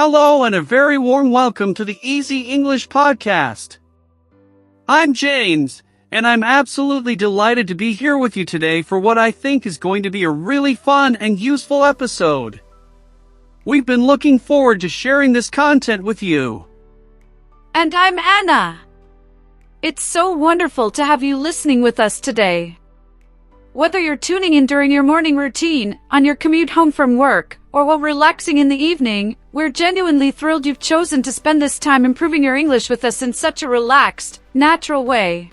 Hello and a very warm welcome to the Easy English Podcast. I'm James, and I'm absolutely delighted to be here with you today for what I think is going to be a really fun and useful episode. We've been looking forward to sharing this content with you. And I'm Anna. It's so wonderful to have you listening with us today. Whether you're tuning in during your morning routine, on your commute home from work, or while relaxing in the evening, we're genuinely thrilled you've chosen to spend this time improving your English with us in such a relaxed, natural way.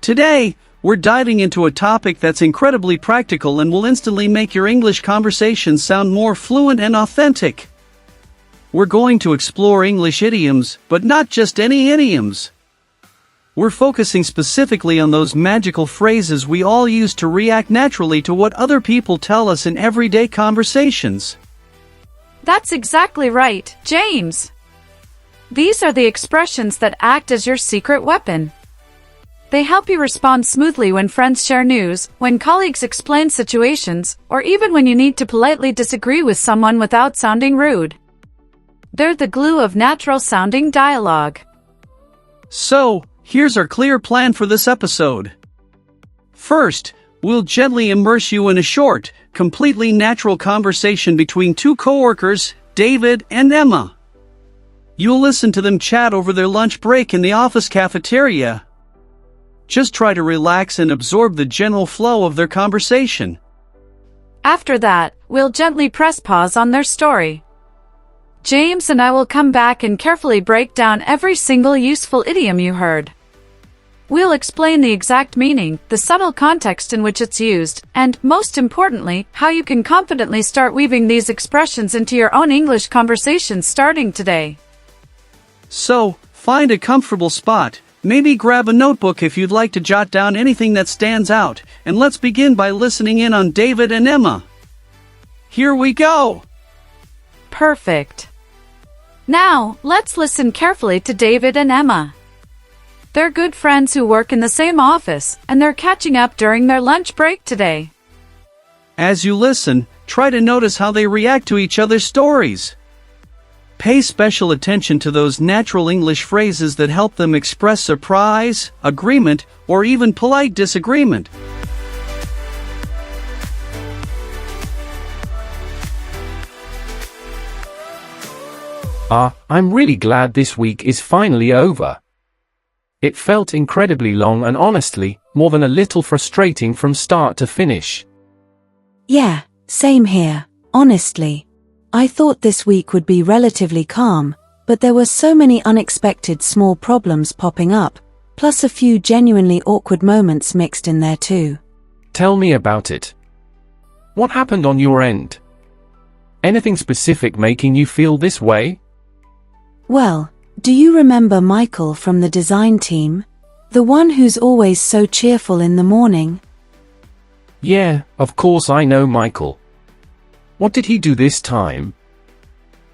Today, we're diving into a topic that's incredibly practical and will instantly make your English conversation sound more fluent and authentic. We're going to explore English idioms, but not just any idioms. We're focusing specifically on those magical phrases we all use to react naturally to what other people tell us in everyday conversations. That's exactly right, James. These are the expressions that act as your secret weapon. They help you respond smoothly when friends share news, when colleagues explain situations, or even when you need to politely disagree with someone without sounding rude. They're the glue of natural-sounding dialogue. So, here's our clear plan for this episode. First, we'll gently immerse you in a short, completely natural conversation between two coworkers, David and Emma. You'll listen to them chat over their lunch break in the office cafeteria. Just try to relax and absorb the general flow of their conversation. After that, we'll gently press pause on their story. James and I will come back and carefully break down every single useful idiom you heard. We'll explain the exact meaning, the subtle context in which it's used, and, most importantly, how you can confidently start weaving these expressions into your own English conversations starting today. So, find a comfortable spot, maybe grab a notebook if you'd like to jot down anything that stands out, and let's begin by listening in on David and Emma. Here we go! Perfect. Now, let's listen carefully to David and Emma. They're good friends who work in the same office, and they're catching up during their lunch break today. As you listen, try to notice how they react to each other's stories. Pay special attention to those natural English phrases that help them express surprise, agreement, or even polite disagreement. I'm really glad this week is finally over. It felt incredibly long and honestly, more than a little frustrating from start to finish. Yeah, same here, honestly. I thought this week would be relatively calm, but there were so many unexpected small problems popping up, plus a few genuinely awkward moments mixed in there too. Tell me about it. What happened on your end? Anything specific making you feel this way? Well, do you remember Michael from the design team? The one who's always so cheerful in the morning? Yeah, of course I know Michael. What did he do this time?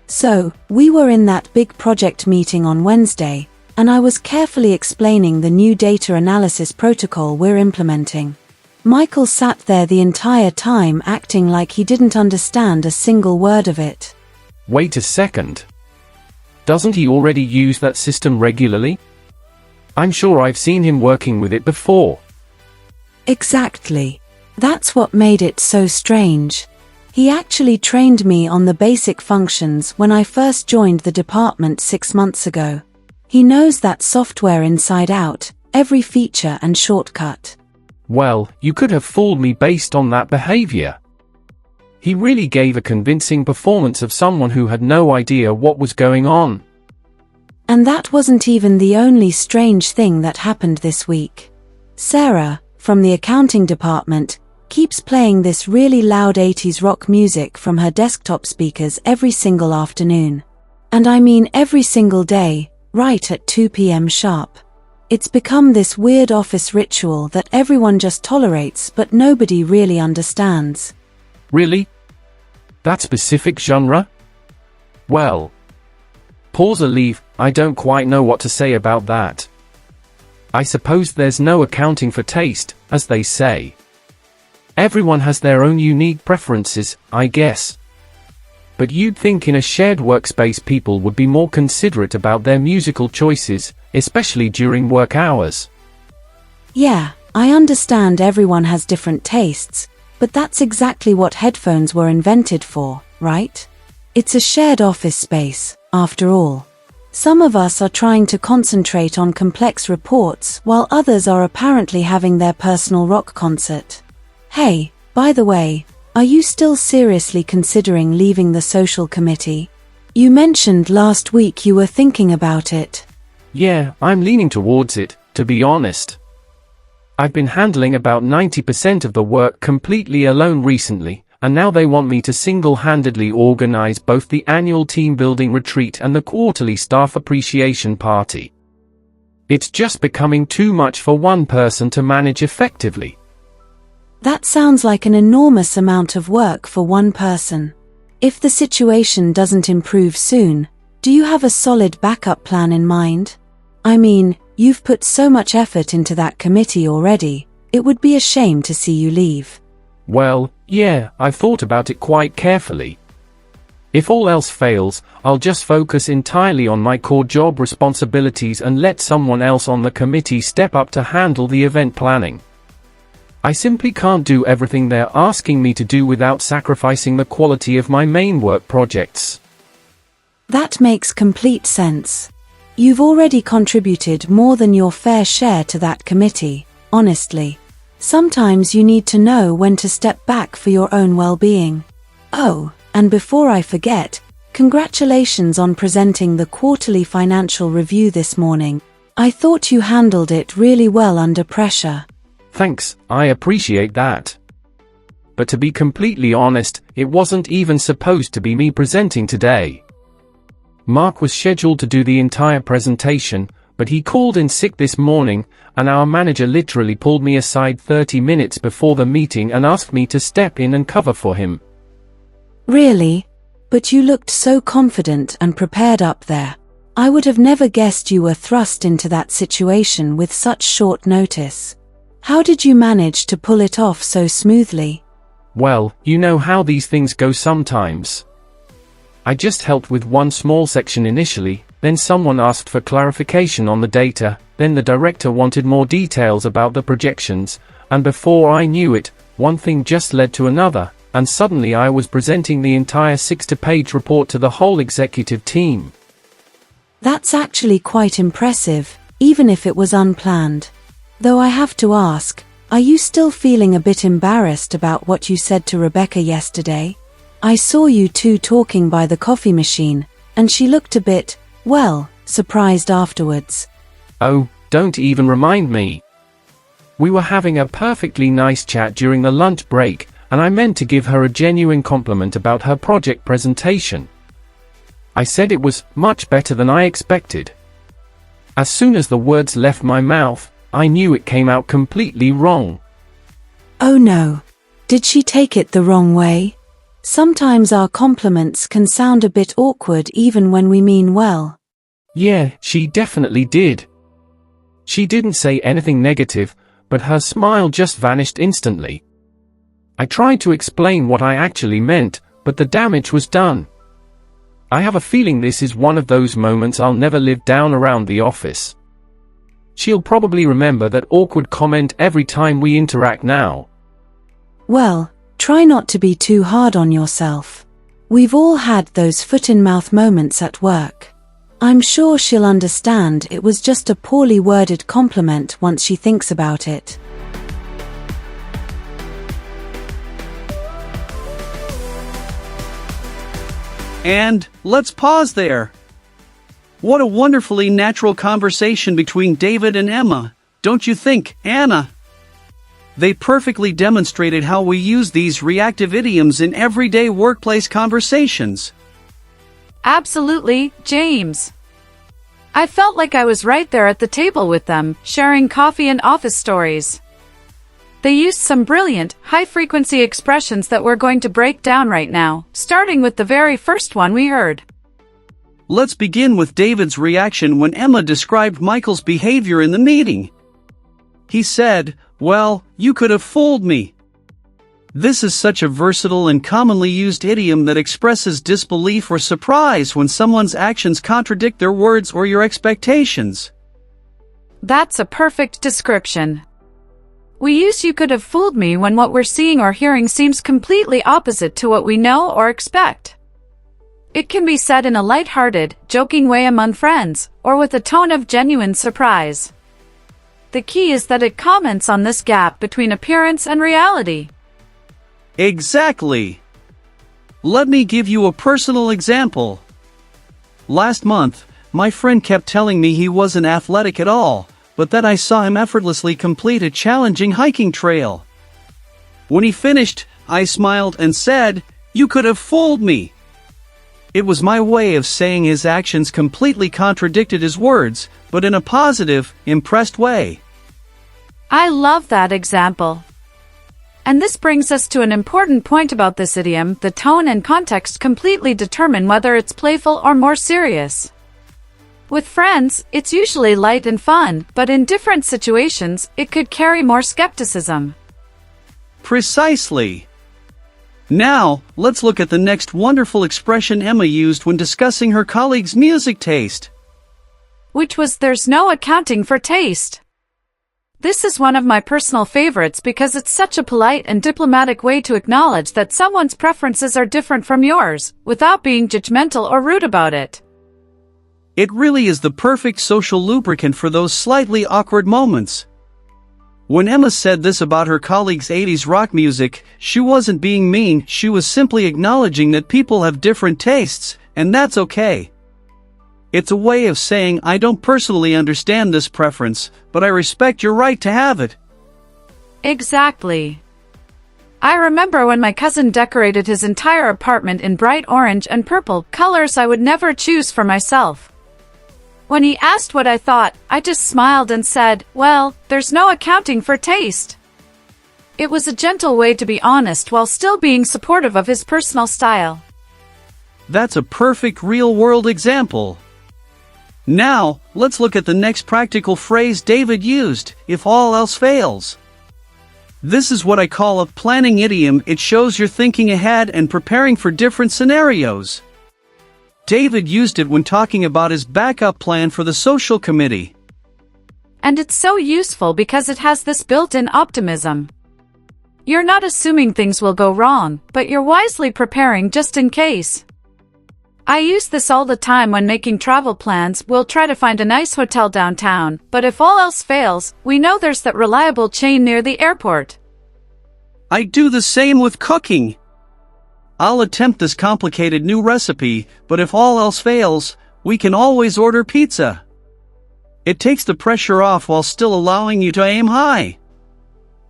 So, we were in that big project meeting on Wednesday, and I was carefully explaining the new data analysis protocol we're implementing. Michael sat there the entire time acting like he didn't understand a single word of it. Wait a second. Doesn't he already use that system regularly? I'm sure I've seen him working with it before. Exactly. That's what made it so strange. He actually trained me on the basic functions when I first joined the department 6 months ago. He knows that software inside out, every feature and shortcut. Well, you could have fooled me based on that behavior. He really gave a convincing performance of someone who had no idea what was going on. And that wasn't even the only strange thing that happened this week. Sarah, from the accounting department, keeps playing this really loud 80s rock music from her desktop speakers every single afternoon. And I mean every single day, right at 2 p.m. sharp. It's become this weird office ritual that everyone just tolerates but nobody really understands. Really? That specific genre? Well, pause or leave, I don't quite know what to say about that. I suppose there's no accounting for taste, as they say. Everyone has their own unique preferences, I guess. but you'd think in a shared workspace people would be more considerate about their musical choices, especially during work hours. Yeah, I understand everyone has different tastes, but that's exactly what headphones were invented for, right? It's a shared office space, after all. Some of us are trying to concentrate on complex reports while others are apparently having their personal rock concert. Hey, by the way, are you still seriously considering leaving the social committee? You mentioned last week you were thinking about it. Yeah, I'm leaning towards it, to be honest. I've been handling about 90% of the work completely alone recently, and now they want me to single-handedly organize both the annual team-building retreat and the quarterly staff appreciation party. It's just becoming too much for one person to manage effectively. That sounds like an enormous amount of work for one person. If the situation doesn't improve soon, do you have a solid backup plan in mind? I mean, you've put so much effort into that committee already, it would be a shame to see you leave. Well, yeah, I've thought about it quite carefully. If all else fails, I'll just focus entirely on my core job responsibilities and let someone else on the committee step up to handle the event planning. I simply can't do everything they're asking me to do without sacrificing the quality of my main work projects. That makes complete sense. You've already contributed more than your fair share to that committee, honestly. Sometimes you need to know when to step back for your own well-being. Oh, and before I forget, congratulations on presenting the quarterly financial review this morning. I thought you handled it really well under pressure. Thanks, I appreciate that. But to be completely honest, it wasn't even supposed to be me presenting today. Mark was scheduled to do the entire presentation, but he called in sick this morning, and our manager literally pulled me aside 30 minutes before the meeting and asked me to step in and cover for him. Really? But you looked so confident and prepared up there. I would have never guessed you were thrust into that situation with such short notice. How did you manage to pull it off so smoothly? Well, you know how these things go sometimes. I just helped with one small section initially, then someone asked for clarification on the data, then the director wanted more details about the projections, and before I knew it, one thing just led to another, and suddenly I was presenting the entire 60-page report to the whole executive team. That's actually quite impressive, even if it was unplanned. Though I have to ask, are you still feeling a bit embarrassed about what you said to Rebecca yesterday? I saw you two talking by the coffee machine, and she looked a bit, well, surprised afterwards. Oh, don't even remind me. We were having a perfectly nice chat during the lunch break, and I meant to give her a genuine compliment about her project presentation. I said it was much better than I expected. As soon as the words left my mouth, I knew it came out completely wrong. Oh no. Did she take it the wrong way? Sometimes our compliments can sound a bit awkward even when we mean well. Yeah, she definitely did. She didn't say anything negative, but her smile just vanished instantly. I tried to explain what I actually meant, but the damage was done. I have a feeling this is one of those moments I'll never live down around the office. She'll probably remember that awkward comment every time we interact now. Well, try not to be too hard on yourself. We've all had those foot-in-mouth moments at work. I'm sure she'll understand it was just a poorly worded compliment once she thinks about it. And let's pause there. What a wonderfully natural conversation between David and Emma, don't you think, Anna? They perfectly demonstrated how we use these reactive idioms in everyday workplace conversations. Absolutely, James. I felt like I was right there at the table with them, sharing coffee and office stories. They used some brilliant, high-frequency expressions that we're going to break down right now, starting with the very first one we heard. Let's begin with David's reaction when Emma described Michael's behavior in the meeting. He said, "Well, you could have fooled me." This is such a versatile and commonly used idiom that expresses disbelief or surprise when someone's actions contradict their words or your expectations. That's a perfect description. We use "you could have fooled me" when what we're seeing or hearing seems completely opposite to what we know or expect. It can be said in a light-hearted, joking way among friends, or with a tone of genuine surprise. The key is that it comments on this gap between appearance and reality. Exactly. Let me give you a personal example. Last month, my friend kept telling me he wasn't athletic at all, but that I saw him effortlessly complete a challenging hiking trail. When he finished, I smiled and said, "You could have fooled me." It was my way of saying his actions completely contradicted his words, but in a positive, impressed way. I love that example. And this brings us to an important point about this idiom: the tone and context completely determine whether it's playful or more serious. With friends, it's usually light and fun, but in different situations, it could carry more skepticism. Precisely. Now, let's look at the next wonderful expression Emma used when discussing her colleague's music taste. Which was "there's no accounting for taste." This is one of my personal favorites because it's such a polite and diplomatic way to acknowledge that someone's preferences are different from yours, without being judgmental or rude about it. It really is the perfect social lubricant for those slightly awkward moments. When Emma said this about her colleague's 80s rock music, she wasn't being mean, she was simply acknowledging that people have different tastes, and that's okay. It's a way of saying, "I don't personally understand this preference, but I respect your right to have it." Exactly. I remember when my cousin decorated his entire apartment in bright orange and purple, colors I would never choose for myself. When he asked what I thought, I just smiled and said, "Well, there's no accounting for taste." It was a gentle way to be honest while still being supportive of his personal style. That's a perfect real-world example. Now, let's look at the next practical phrase David used: "if all else fails." This is what I call a planning idiom. It shows you're thinking ahead and preparing for different scenarios. David used it when talking about his backup plan for the social committee. And it's so useful because it has this built-in optimism. You're not assuming things will go wrong, but you're wisely preparing just in case. I use this all the time when making travel plans. We'll try to find a nice hotel downtown, but if all else fails, we know there's that reliable chain near the airport. I do the same with cooking. I'll attempt this complicated new recipe, but if all else fails, we can always order pizza. It takes the pressure off while still allowing you to aim high.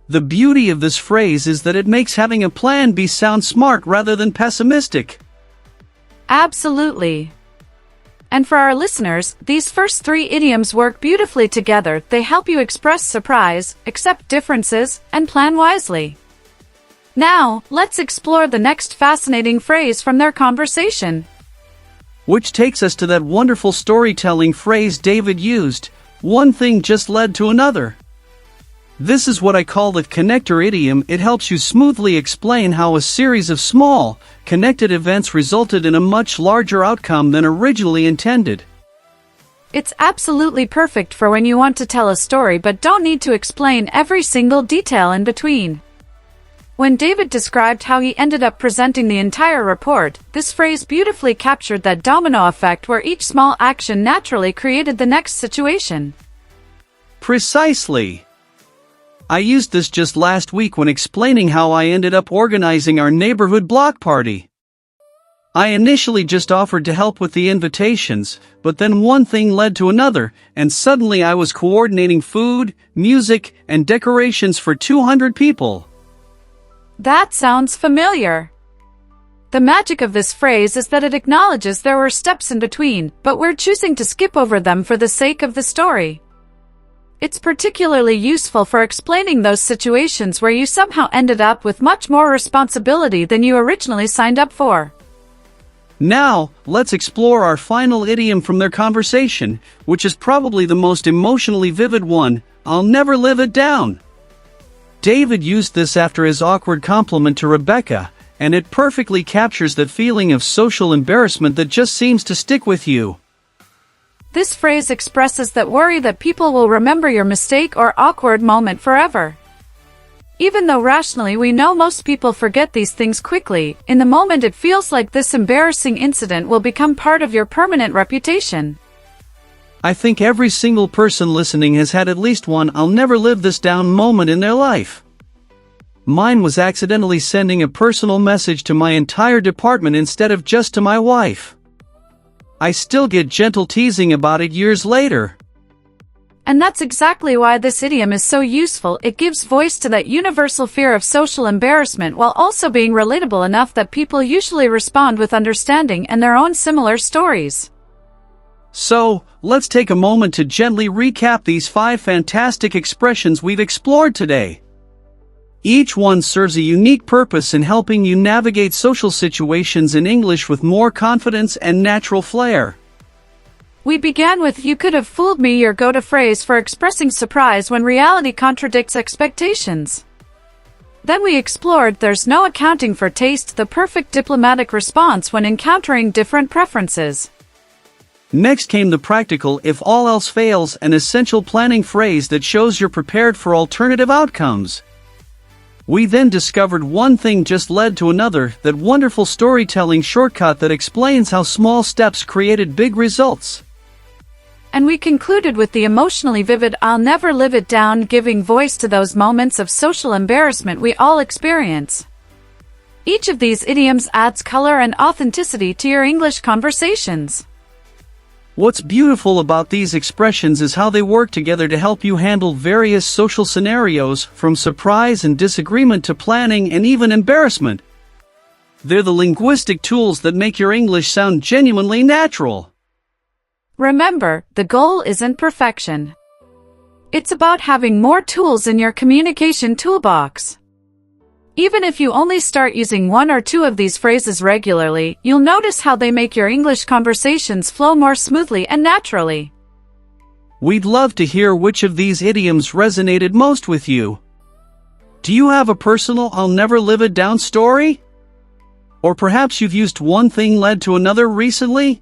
The beauty of this phrase is that it makes having a plan B sound smart rather than pessimistic. Absolutely. And for our listeners, these first three idioms work beautifully together. They help you express surprise, accept differences, and plan wisely. Now, let's explore the next fascinating phrase from their conversation. Which takes us to that wonderful storytelling phrase David used: "one thing just led to another." This is what I call the connector idiom. It helps you smoothly explain how a series of small, connected events resulted in a much larger outcome than originally intended. It's absolutely perfect for when you want to tell a story but don't need to explain every single detail in between. When David described how he ended up presenting the entire report, this phrase beautifully captured that domino effect where each small action naturally created the next situation. Precisely. I used this just last week when explaining how I ended up organizing our neighborhood block party. I initially just offered to help with the invitations, but then one thing led to another, and suddenly I was coordinating food, music, and decorations for 200 people. That sounds familiar. The magic of this phrase is that it acknowledges there were steps in between, but we're choosing to skip over them for the sake of the story. It's particularly useful for explaining those situations where you somehow ended up with much more responsibility than you originally signed up for. Now, let's explore our final idiom from their conversation, which is probably the most emotionally vivid one: "I'll never live it down." David used this after his awkward compliment to Rebecca, and it perfectly captures that feeling of social embarrassment that just seems to stick with you. This phrase expresses that worry that people will remember your mistake or awkward moment forever. Even though rationally we know most people forget these things quickly, in the moment it feels like this embarrassing incident will become part of your permanent reputation. I think every single person listening has had at least one "I'll never live this down" moment in their life. Mine was accidentally sending a personal message to my entire department instead of just to my wife. I still get gentle teasing about it years later. And that's exactly why this idiom is so useful. It gives voice to that universal fear of social embarrassment while also being relatable enough that people usually respond with understanding and their own similar stories. So, let's take a moment to gently recap these 5 fantastic expressions we've explored today. Each one serves a unique purpose in helping you navigate social situations in English with more confidence and natural flair. We began with "you could have fooled me," your go-to phrase for expressing surprise when reality contradicts expectations. Then we explored "there's no accounting for taste," the perfect diplomatic response when encountering different preferences. Next came the practical "if all else fails," an essential planning phrase that shows you're prepared for alternative outcomes. We then discovered "one thing just led to another," that wonderful storytelling shortcut that explains how small steps created big results. And we concluded with the emotionally vivid "I'll never live it down," giving voice to those moments of social embarrassment we all experience. Each of these idioms adds color and authenticity to your English conversations. What's beautiful about these expressions is how they work together to help you handle various social scenarios, from surprise and disagreement to planning and even embarrassment. They're the linguistic tools that make your English sound genuinely natural. Remember, the goal isn't perfection. It's about having more tools in your communication toolbox. Even if you only start using 1 or 2 of these phrases regularly, you'll notice how they make your English conversations flow more smoothly and naturally. We'd love to hear which of these idioms resonated most with you. Do you have a personal "I'll never live it down" story? Or perhaps you've used "one thing led to another" recently?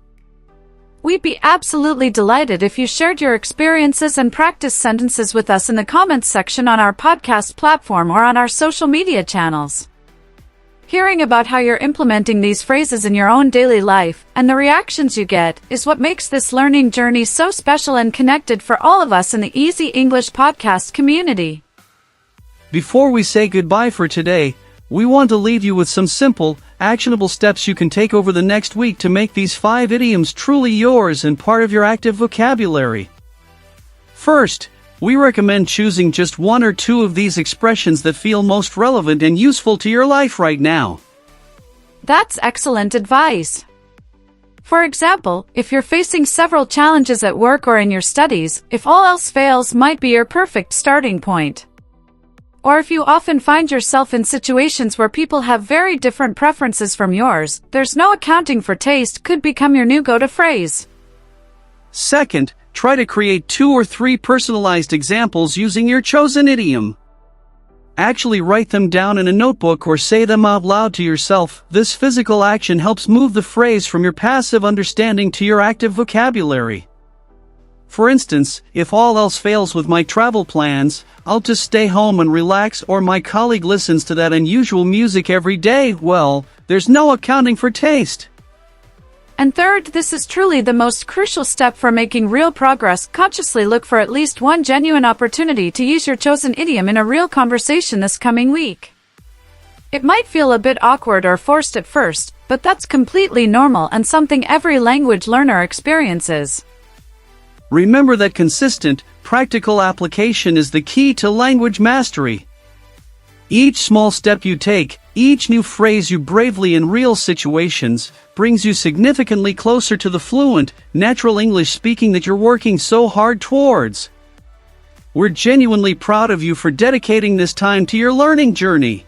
We'd be absolutely delighted if you shared your experiences and practice sentences with us in the comments section on our podcast platform or on our social media channels. Hearing about how you're implementing these phrases in your own daily life, and the reactions you get, is what makes this learning journey so special and connected for all of us in the Easy English podcast community. Before we say goodbye for today, we want to leave you with some simple, actionable steps you can take over the next week to make these 5 idioms truly yours and part of your active vocabulary. First, we recommend choosing just 1 or 2 of these expressions that feel most relevant and useful to your life right now. That's excellent advice. For example, if you're facing several challenges at work or in your studies, "if all else fails" might be your perfect starting point. Or if you often find yourself in situations where people have very different preferences from yours, "there's no accounting for taste" could become your new go-to phrase. Second, try to create 2 or 3 personalized examples using your chosen idiom. Actually write them down in a notebook or say them out loud to yourself. This physical action helps move the phrase from your passive understanding to your active vocabulary. For instance, "if all else fails with my travel plans, I'll just stay home and relax," or "my colleague listens to that unusual music every day, well, there's no accounting for taste." And third, this is truly the most crucial step for making real progress. Consciously look for at least one genuine opportunity to use your chosen idiom in a real conversation this coming week. It might feel a bit awkward or forced at first, but that's completely normal and something every language learner experiences. Remember that consistent, practical application is the key to language mastery. Each small step you take, each new phrase you bravely in real situations, brings you significantly closer to the fluent, natural English speaking that you're working so hard towards. We're genuinely proud of you for dedicating this time to your learning journey.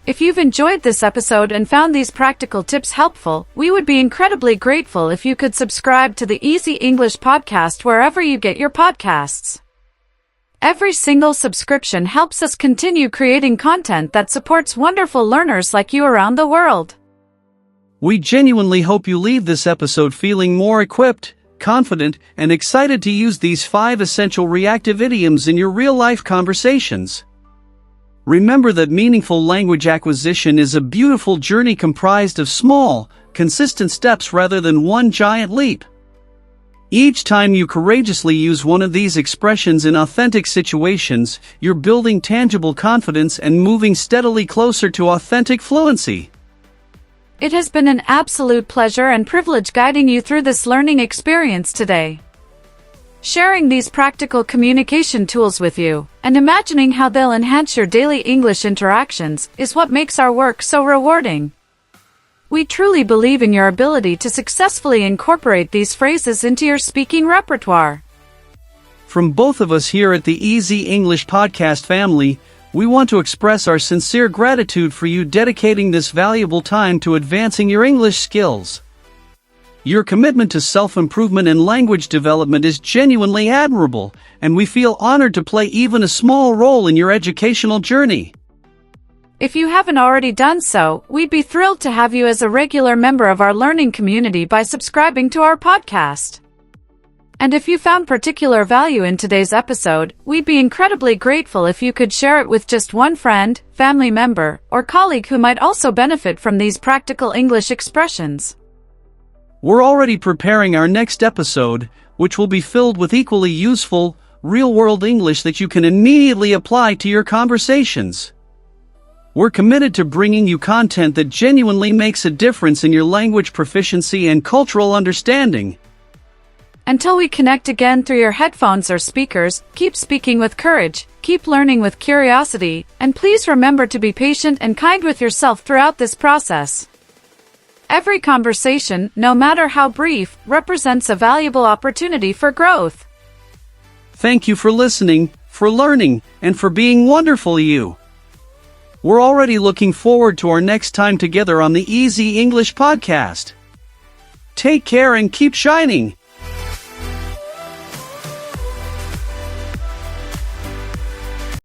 If you've enjoyed this episode and found these practical tips helpful, we would be incredibly grateful if you could subscribe to the Easy English podcast wherever you get your podcasts. Every single subscription helps us continue creating content that supports wonderful learners like you around the world. We genuinely hope you leave this episode feeling more equipped, confident, and excited to use these 5 essential reactive idioms in your real-life conversations. Remember that meaningful language acquisition is a beautiful journey comprised of small, consistent steps rather than one giant leap. Each time you courageously use one of these expressions in authentic situations, you're building tangible confidence and moving steadily closer to authentic fluency. It has been an absolute pleasure and privilege guiding you through this learning experience today. Sharing these practical communication tools with you, and imagining how they'll enhance your daily English interactions, is what makes our work so rewarding. We truly believe in your ability to successfully incorporate these phrases into your speaking repertoire. From both of us here at the Easy English Podcast family, we want to express our sincere gratitude for you dedicating this valuable time to advancing your English skills. Your commitment to self-improvement and language development is genuinely admirable, and we feel honored to play even a small role in your educational journey. If you haven't already done so, we'd be thrilled to have you as a regular member of our learning community by subscribing to our podcast. And if you found particular value in today's episode, we'd be incredibly grateful if you could share it with just one friend, family member, or colleague who might also benefit from these practical English expressions. We're already preparing our next episode, which will be filled with equally useful, real-world English that you can immediately apply to your conversations. We're committed to bringing you content that genuinely makes a difference in your language proficiency and cultural understanding. Until we connect again through your headphones or speakers, keep speaking with courage, keep learning with curiosity, and please remember to be patient and kind with yourself throughout this process. Every conversation, no matter how brief, represents a valuable opportunity for growth. Thank you for listening, for learning, and for being wonderful you. We're already looking forward to our next time together on the Easy English Podcast. Take care and keep shining.